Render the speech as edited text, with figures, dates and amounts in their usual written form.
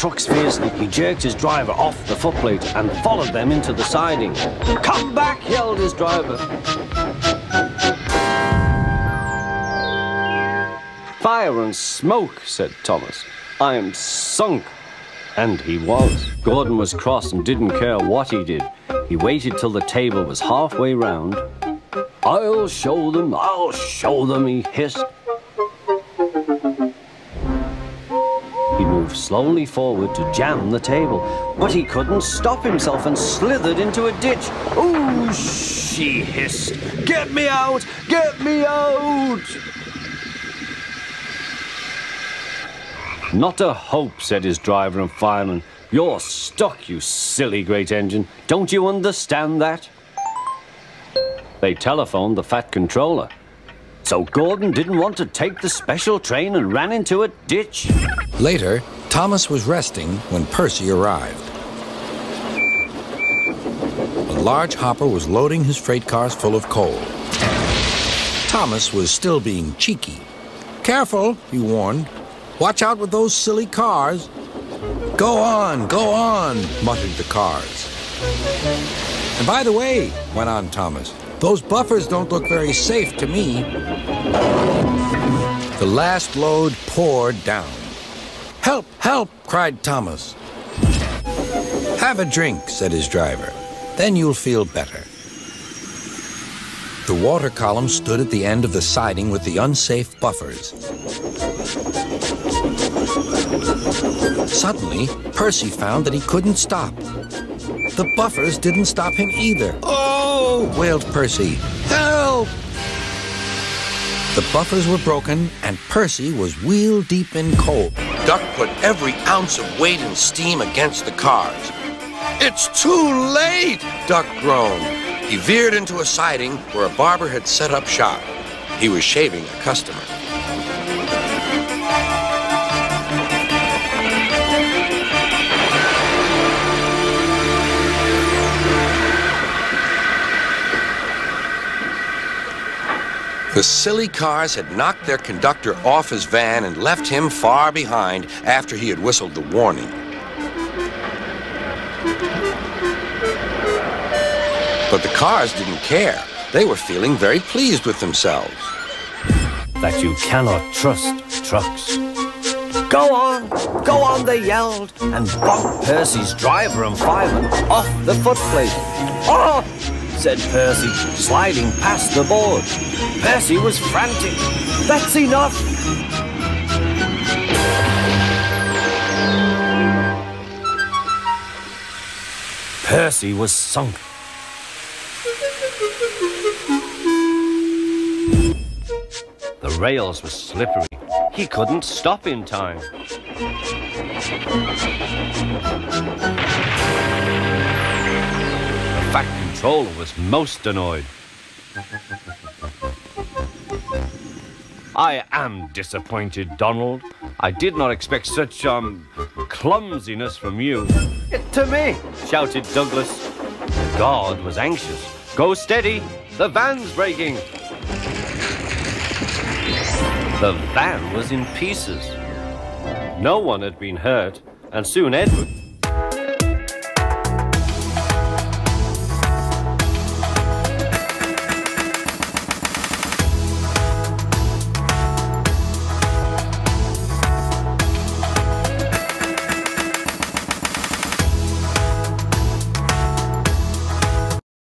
trucks fiercely, he jerked his driver off the footplate and followed them into the siding. "Come back!" yelled his driver. "Fire and smoke," said Thomas. "I am sunk." And he was. Gordon was cross and didn't care what he did. He waited till the table was halfway round. I'll show them," he hissed. He moved slowly forward to jam the table, but he couldn't stop himself and slithered into a ditch. "Ooh!" she hissed. "Get me out! Get me out!" "Not a hope," said his driver and fireman. "You're stuck, you silly great engine. Don't you understand that?" They telephoned the Fat Controller. So Gordon didn't want to take the special train and ran into a ditch. Later, Thomas was resting when Percy arrived. A large hopper was loading his freight cars full of coal. Thomas was still being cheeky. "Careful," he warned. "Watch out with those silly cars." Go on," muttered the cars. "And by the way," went on Thomas, "those buffers don't look very safe to me." The last load poured down. "Help! Help!" cried Thomas. "Have a drink," said his driver. "Then you'll feel better." The water column stood at the end of the siding with the unsafe buffers. Suddenly, Percy found that he couldn't stop. The buffers didn't stop him either. "Oh!" wailed Percy. "Help!" The buffers were broken, and Percy was wheel-deep in coal. Duck put every ounce of weight and steam against the cars. "It's too late!" Duck groaned. He veered into a siding where a barber had set up shop. He was shaving a customer. The silly cars had knocked their conductor off his van and left him far behind after he had whistled the warning. But the cars didn't care. They were feeling very pleased with themselves. "That you cannot trust trucks." Go on," they yelled, and bumped Percy's driver and fireman off the footplate. "Oh!" said Percy, sliding past the board. Percy was frantic. "That's enough!" Percy was sunk. The rails were slippery. He couldn't stop in time. The Fat Controller was most annoyed. "I am disappointed, Donald. I did not expect such, clumsiness from you." "To me," shouted Douglas. The guard was anxious. "Go steady, the van's breaking." The van was in pieces. No one had been hurt, and soon Edward